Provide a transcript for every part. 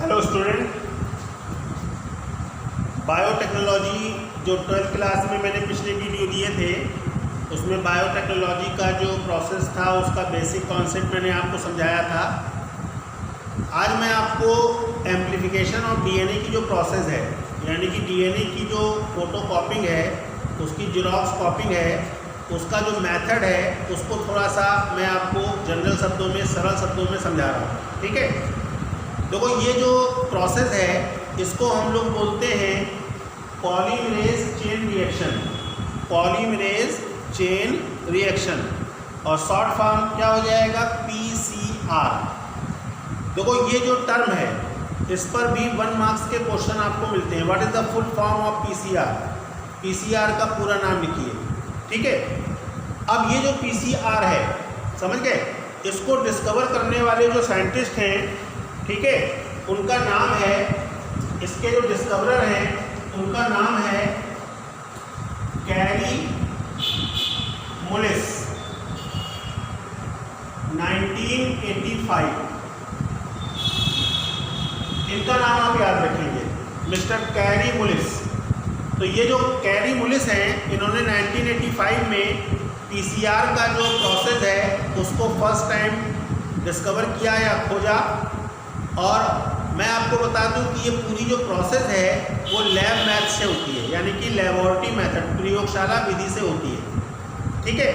Hello student, biotechnology जो 12th class में मैंने पिछले वीडियो दिए थे उसमें बायोटेक्नोलॉजी का जो प्रोसेस था उसका बेसिक कॉन्सेप्ट मैंने आपको समझाया था। आज मैं आपको एम्प्लीफिकेशन ऑफ डीएनए की जो प्रोसेस है, यानी कि डीएनए की जो फोटो कॉपिंग है, उसकी जेरॉक्स कॉपिंग है, उसका जो मेथड है उसको थोड़ा सा मैं आपको जनरल शब्दों में, सरल शब्दों में समझा रहा हूँ। ठीक है, देखो ये जो प्रोसेस है इसको हम लोग बोलते हैं polymerase chain reaction. Polymerase chain reaction और शॉर्ट फॉर्म क्या हो जाएगा, पीसीआर। देखो ये जो टर्म है इस पर भी 1 मार्क्स के क्वेश्चन आपको मिलते हैं। What is the full form of PCR? PCR का पूरा नाम लिखिए। ठीक है, अब ये जो पीसीआर है, समझ गए, इसको डिस्कवर करने वाले जो साइंटिस्ट हैं, ठीक है, उनका नाम है, इसके जो डिस्कवरर हैं उनका नाम है कैरी मुलिस। 1985 इनका नाम आप याद रखेंगे, मिस्टर कैरी मुलिस। तो ये जो कैरी मुलिस हैं, इन्होंने 1985 में पीसीआर का जो प्रोसेस है उसको फर्स्ट टाइम डिस्कवर किया या खोजा। और मैं आपको बता दूं कि ये पूरी जो प्रोसेस है वो लैब मैथ से होती है, यानी कि लेबोरेटरी मेथड, प्रयोगशाला विधि से होती है। ठीक है,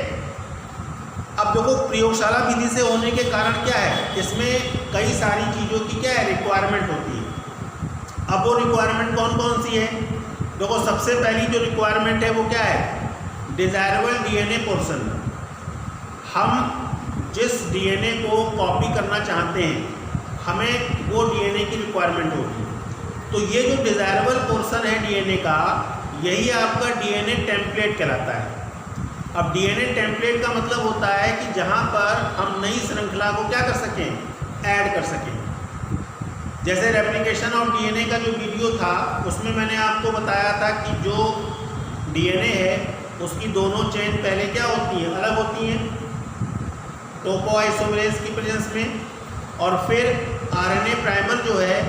अब देखो प्रयोगशाला विधि से होने के कारण क्या है, इसमें कई सारी चीज़ों की क्या है, रिक्वायरमेंट होती है। अब वो रिक्वायरमेंट कौन कौन सी है? देखो सबसे पहली जो रिक्वायरमेंट है वो क्या है, डिज़ायरेबल डीएनए पोर्शन। हम जिस डीएनए को कॉपी करना चाहते हैं हमें वो डीएनए की रिक्वायरमेंट होगी। तो ये जो डिज़ायरेबल पोर्शन है डीएनए का, यही आपका डीएनए टेम्पलेट कहलाता है। अब डीएनए टेम्पलेट का मतलब होता है कि जहाँ पर हम नई श्रृंखला को क्या कर सकें, ऐड कर सकें। जैसे रेप्लिकेशन ऑफ डीएनए का जो वीडियो था उसमें मैंने आपको बताया था कि जो डीएनए है उसकी दोनों चेन पहले क्या होती हैं, अलग होती हैं टोपोआइसोमरेज की प्रेजेंस में, और फिर आरएनए प्राइमर जो है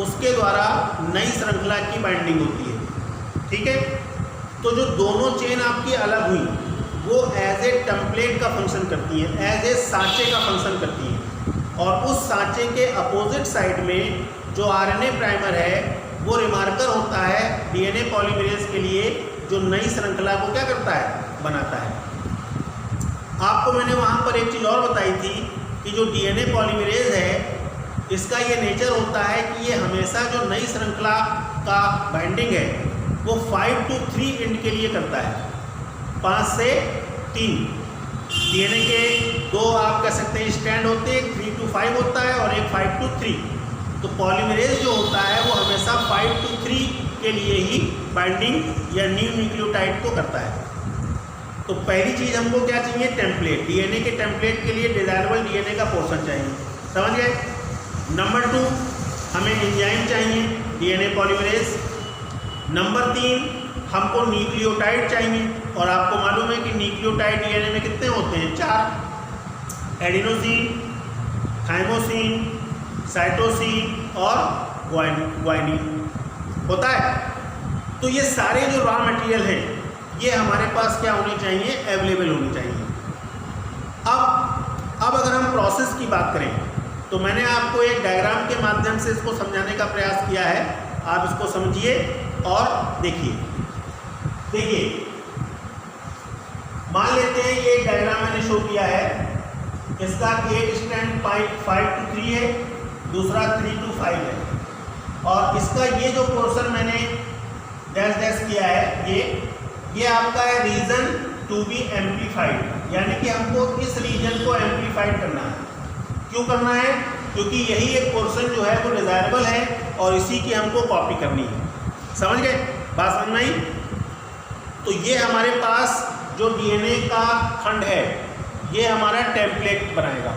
उसके द्वारा नई श्रृंखला की बाइंडिंग होती है। ठीक है, तो जो दोनों चेन आपकी अलग हुई वो एज ए टेम्पलेट का फंक्शन करती है, एज ए सांचे का फंक्शन करती है। और उस सांचे के अपोजिट साइड में जो आरएनए प्राइमर है वो रिमार्कर होता है डीएनए पॉलीमरेज के लिए, जो नई श्रृंखला को क्या करता है, बनाता है। आपको मैंने वहाँ पर एक चीज़ और बताई थी कि जो डीएनए पॉलीमरेज है इसका ये नेचर होता है कि ये हमेशा जो नई श्रृंखला का बाइंडिंग है वो 5 to 3 एंड के लिए करता है, 5 से 3। डीएनए के 2 आप कह सकते हैं स्टैंड होते हैं, 3 to 5 होता है और एक 5 to 3। तो पॉलीमरेज जो होता है वो हमेशा 5 to 3 के लिए ही बाइंडिंग या न्यू न्यूक्लियोटाइड को करता है। तो पहली चीज़ हमको क्या चाहिए, टेम्पलेट। डीएनए के टेम्पलेट के लिए डिज़ायरेबल डीएनए का पोर्शन चाहिए, समझ गए। नंबर 2 हमें एंजाइम चाहिए, डीएनए पॉलीमरेज। नंबर 3 हमको न्यूक्लियोटाइड चाहिए, और आपको मालूम है कि न्यूक्लियोटाइड डीएनए में कितने होते हैं, 4, एडिनोसिन, थाइमोसिन, साइटोसिन और ग्वानिन होता है। तो ये सारे जो रॉ मटेरियल हैं ये हमारे पास क्या होनी चाहिए, अवेलेबल होनी चाहिए। अब अगर हम प्रोसेस की बात करें तो मैंने आपको एक डायग्राम के माध्यम से इसको समझाने का प्रयास किया है, आप इसको समझिए और देखिए। मान लेते हैं ये एक डायग्राम मैंने शो किया है, इसका एक स्टैंड 5 to 3 है, दूसरा 3 to 5 है, और इसका ये जो पोर्शन मैंने डैश डैश किया है ये आपका है रीजन टू बी एम्प्लीफाइड, यानी कि हमको इस रीजन को एम्प्लीफाइड करना है। क्यों करना है? क्योंकि यही एक पोर्शन जो है वो डिज़ायरेबल है और इसी की हमको कॉपी करनी है। समझ गए, बात समझ में आई? तो ये हमारे पास जो डीएनए का खंड है ये हमारा टेम्पलेट बनाएगा।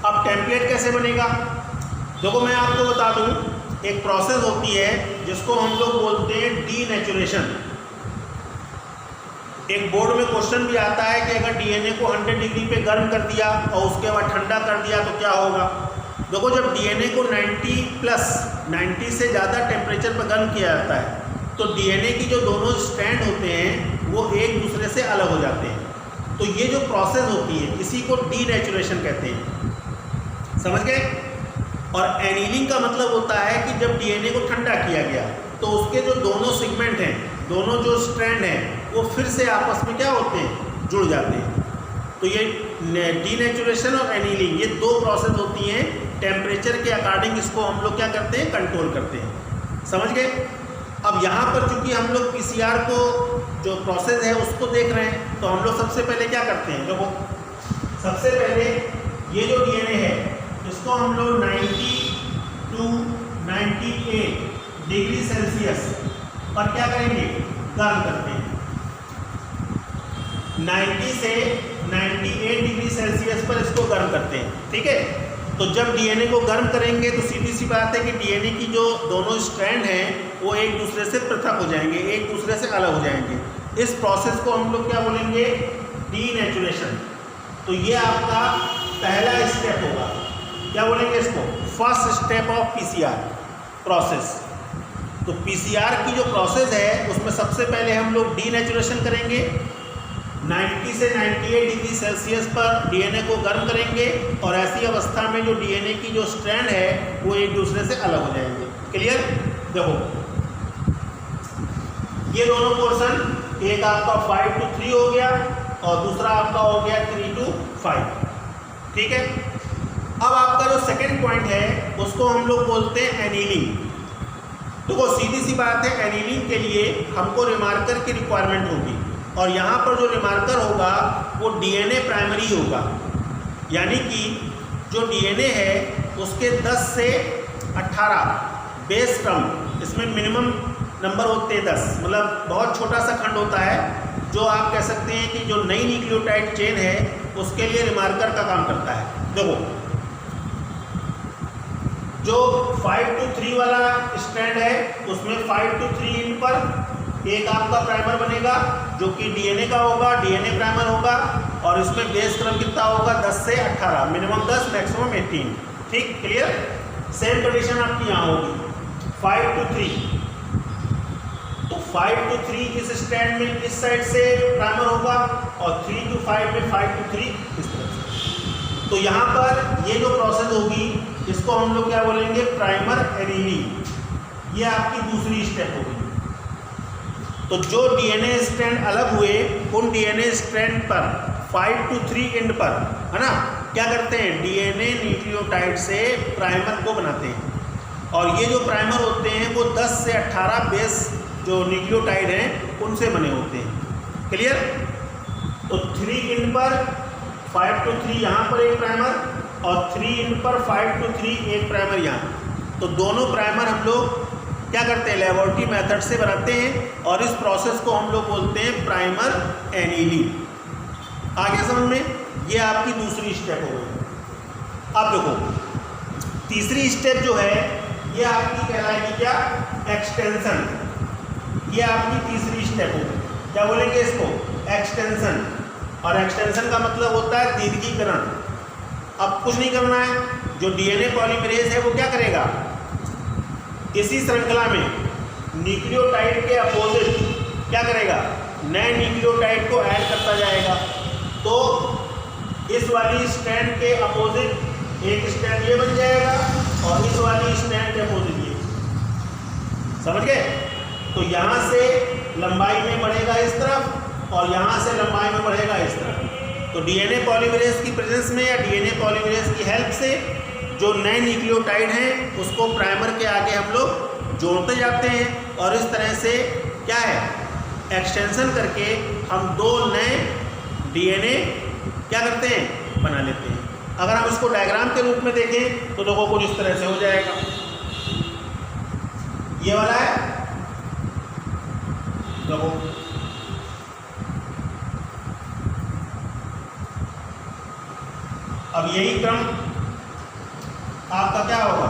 अब टेम्पलेट कैसे बनेगा? देखो मैं आपको बता दूं, एक प्रोसेस होती है जिसको हम लोग बोलते हैं डीनेचुरेशन। एक बोर्ड में क्वेश्चन भी आता है कि अगर डीएनए को 100 डिग्री पे गर्म कर दिया और उसके बाद ठंडा कर दिया तो क्या होगा। देखो जब डीएनए को 90 से ज़्यादा टेम्परेचर पर गर्म किया जाता है तो डीएनए की जो दोनों स्ट्रैंड होते हैं वो एक दूसरे से अलग हो जाते हैं। तो ये जो प्रोसेस होती है इसी को डीनेचुरेशन कहते हैं, समझ गए। और एनीलिंग का मतलब होता है कि जब डीएनए को ठंडा किया गया तो उसके जो दोनों सेगमेंट हैं, दोनों जो स्ट्रैंड हैं वो फिर से आपस में क्या होते हैं, जुड़ जाते हैं। तो ये डीनेचुरेशन और एनीलिंग ये दो प्रोसेस होती हैं। टेम्परेचर के अकॉर्डिंग इसको हम लोग क्या करते हैं, कंट्रोल करते हैं, समझ गए। अब यहाँ पर चूंकि हम लोग पीसीआर को जो प्रोसेस है उसको देख रहे हैं तो हम लोग सबसे पहले क्या करते हैं, देखो सबसे पहले ये जो डीएनए है इसको हम लोग 90 to 98 डिग्री सेल्सियस पर क्या करेंगे, गर्म करते हैं। 90 से 98 डिग्री सेल्सियस पर इसको गर्म करते हैं, ठीक है। तो जब डीएनए को गर्म करेंगे तो सीधी सी बात है कि डीएनए की जो दोनों स्ट्रैंड हैं वो एक दूसरे से पृथक हो जाएंगे, एक दूसरे से अलग हो जाएंगे। इस प्रोसेस को हम लोग क्या बोलेंगे, डीनेचुरेशन। तो ये आपका पहला स्टेप होगा, क्या बोलेंगे इसको, first step of PCR process. तो पीसीआर की जो प्रोसेस है उसमें सबसे पहले हम लोग डीनेचुरेशन करेंगे, 90 से 98 डिग्री सेल्सियस पर डीएनए को गर्म करेंगे और ऐसी अवस्था में जो डीएनए की जो स्ट्रैंड है वो एक दूसरे से अलग हो जाएंगे। क्लियर। देखो ये दोनों पोर्शन, एक आपका 5 to 3 हो गया और दूसरा आपका हो गया 3 to 5, ठीक है। अब आपका जो सेकंड पॉइंट है उसको हम लोग बोलते हैं एनीलिंग। तो वो सीधी सी बात है, एनीलिंग के लिए हमको रिमार्कर की रिक्वायरमेंट होगी और यहाँ पर जो रिमार्कर होगा वो डीएनए प्राइमरी होगा, यानी कि जो डीएनए है उसके 10 से 18 बेस टर्म, इसमें मिनिमम नंबर होते हैं 10, मतलब बहुत छोटा सा खंड होता है जो आप कह सकते हैं कि जो नई न्यूक्लियोटाइड चेन है उसके लिए रिमार्कर का काम करता है। देखो जो 5 to 3 वाला स्ट्रैंड है उसमें 5 to 3 इन पर एक आपका प्राइमर बनेगा जो कि डीएनए का होगा, डीएनए प्राइमर होगा और इसमें बेस क्रम कितना होगा, 10 से 18, मिनिमम 10 मैक्सिमम 18, ठीक। क्लियर। सेम कंडीशन आपकी यहाँ होगी 5 to 3। तो 5 to 3 इस स्टैंड में इस साइड से प्राइमर होगा और 3 to 5 में 5 to 3 इस तरह से। तो यहाँ पर ये जो प्रोसेस होगी इसको हम लोग क्या बोलेंगे, प्राइमर एनीलिंग। ये आपकी दूसरी स्टेप होगी। तो जो डीएनए स्ट्रैंड अलग हुए उन डीएनए स्ट्रैंड पर 5 to 3 एंड पर, है ना, क्या करते हैं, डीएनए न्यूक्लियोटाइड से प्राइमर को बनाते हैं और ये जो प्राइमर होते हैं वो 10 से 18 बेस जो न्यूक्लियोटाइड हैं उनसे बने होते हैं। क्लियर। तो 3 एंड पर 5 to 3 यहाँ पर एक प्राइमर और 3 एंड पर 5 to 3 एक प्राइमर यहाँ। तो दोनों प्राइमर हम लोग क्या करते हैं, लैबोरेटरी मेथड से बनाते हैं और इस प्रोसेस को हम लोग बोलते हैं प्राइमर एनीलिंग। आगे समझ में, ये आपकी दूसरी स्टेप हो गई। अब देखो तीसरी स्टेप जो है ये आपकी कहलाएगी क्या, एक्सटेंशन। ये आपकी तीसरी स्टेप होगी, क्या बोलेंगे इसको, एक्सटेंशन। और एक्सटेंशन का मतलब होता है दीर्घीकरण। अब कुछ नहीं करना है, जो डीएनए पॉलीमरेज है वो क्या करेगा, इसी श्रृंखला में न्यूक्लियोटाइड के अपोजिट क्या करेगा, नए न्यूक्लियोटाइड को ऐड करता जाएगा। तो इस वाली स्ट्रैंड के अपोजिट एक स्ट्रैंड ये बन जाएगा और इस वाली स्ट्रैंड के अपोजिट ये, समझ गए। तो यहाँ से लंबाई में बढ़ेगा इस तरफ और यहाँ से लंबाई में बढ़ेगा इस तरफ। तो डीएनए पॉलीमरेज की प्रेजेंस में या डीएनए पॉलीमरेज की हेल्प से जो नए न्यूक्लियोटाइड हैं उसको प्राइमर के आगे हम लोग जोड़ते जाते हैं और इस तरह से क्या है, एक्सटेंशन करके हम दो नए डीएनए क्या करते हैं, बना लेते हैं। अगर हम इसको डायग्राम के रूप में देखें तो देखो कुछ इस तरह से हो जाएगा। ये वाला है, देखो अब यही क्रम आपका क्या होगा,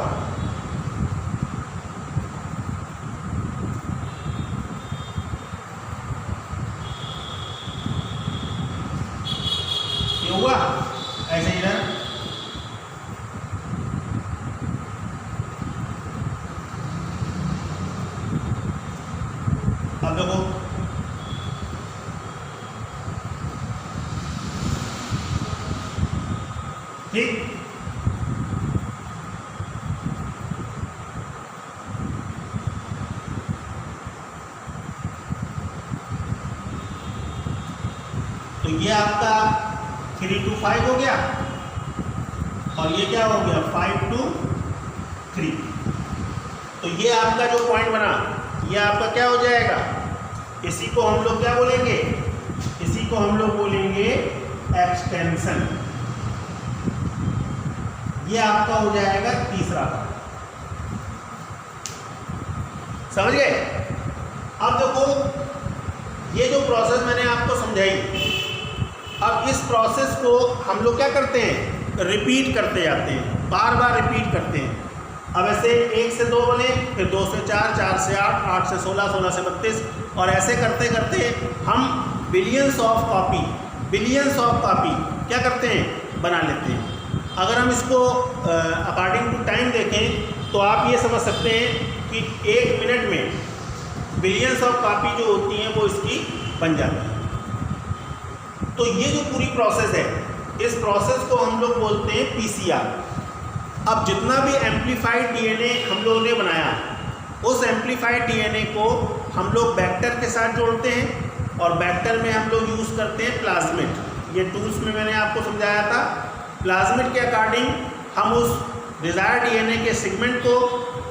ये हुआ ऐसे ही ना। ठीक। तो ये आपका 3 to 5 हो गया और ये क्या हो गया 5 to 3। तो ये आपका जो पॉइंट बना ये आपका क्या हो जाएगा, इसी को हम लोग क्या बोलेंगे, इसी को हम लोग बोलेंगे एक्सटेंशन। ये आपका हो जाएगा तीसरा पार्ट। समझ गए। अब देखो ये जो प्रोसेस मैंने आपको समझाई, अब इस प्रोसेस को हम लोग क्या करते हैं, रिपीट करते जाते हैं, बार बार रिपीट करते हैं। अब ऐसे 1 से 2 बने, फिर 2 से 4, 4 से 8, 8 से 16, 16 से 32 और ऐसे करते करते हम बिलियंस ऑफ कॉपी क्या करते हैं, बना लेते हैं। अगर हम इसको अकॉर्डिंग टू टाइम देखें तो आप ये समझ सकते हैं कि 1 मिनट में बिलियंस ऑफ कॉपी जो होती हैं वो इसकी बन जाती है। तो ये जो पूरी प्रोसेस है, इस प्रोसेस को हम लोग बोलते हैं पीसीआर। अब जितना भी एम्प्लीफाइड डीएनए हम लोगों ने बनाया, उस एम्प्लीफाइड डीएनए को हम लोग वेक्टर के साथ जोड़ते हैं और वेक्टर में हम लोग यूज़ करते हैं प्लाज्मिड। ये टूल्स में मैंने आपको समझाया था। प्लाज्मिड के अकॉर्डिंग हम उस डिज़ायर डीएनए के सेगमेंट को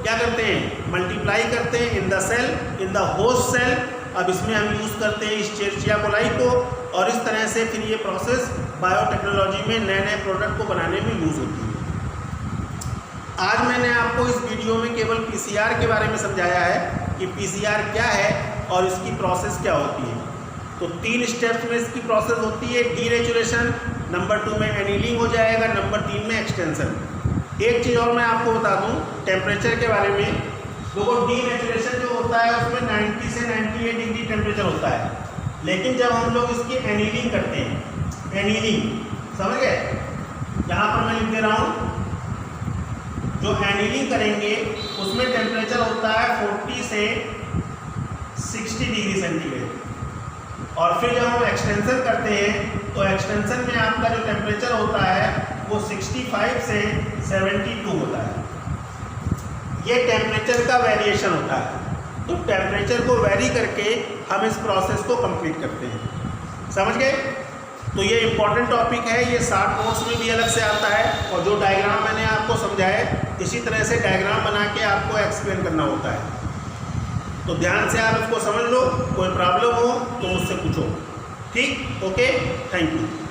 क्या करते हैं, मल्टीप्लाई करते हैं in the cell, in the host cell. अब इसमें हम यूज़ करते हैं इस्चेरिचिया कोलाई को और इस तरह से फिर ये प्रोसेस बायोटेक्नोलॉजी में नए नए प्रोडक्ट को बनाने में यूज़ होती है। आज मैंने आपको इस वीडियो में केवल पीसीआर के बारे में समझाया है कि पीसीआर क्या है और इसकी प्रोसेस क्या होती है। तो 3 स्टेप्स में इसकी प्रोसेस होती है, डीनेचुरेशन, नंबर 2 में एनीलिंग हो जाएगा, नंबर 3 में एक्सटेंशन। एक चीज़ और मैं आपको बता दूं टेम्परेचर के बारे में। देखो डीनेचुरेशन जो होता है उसमें 90 से 98 डिग्री टेम्परेचर होता है, लेकिन जब हम लोग इसकी एनीलिंग करते हैं, एनीलिंग समझ गए, यहाँ पर मैं लिख दे रहा हूँ, जो एनीलिंग करेंगे उसमें टेम्परेचर होता है 40 से 60 डिग्री सेंटीग्रेड। और फिर जब हम एक्सटेंशन करते हैं तो एक्सटेंशन में आपका जो टेम्परेचर होता है वो 65 से 72 होता है। ये टेम्परेचर का वेरिएशन होता है। तो टेम्परेचर को वेरी करके हम इस प्रोसेस को कंप्लीट करते हैं। समझ गए। तो ये इम्पॉर्टेंट टॉपिक है, ये 60 नोट्स में भी अलग से आता है। और जो डायग्राम मैंने आपको समझाया इसी तरह से डायग्राम बना के आपको एक्सप्लेन करना होता है। तो ध्यान से आप इसको समझ लो, कोई प्रॉब्लम हो तो मुझसे पूछो। ठीक, ओके, थैंक यू।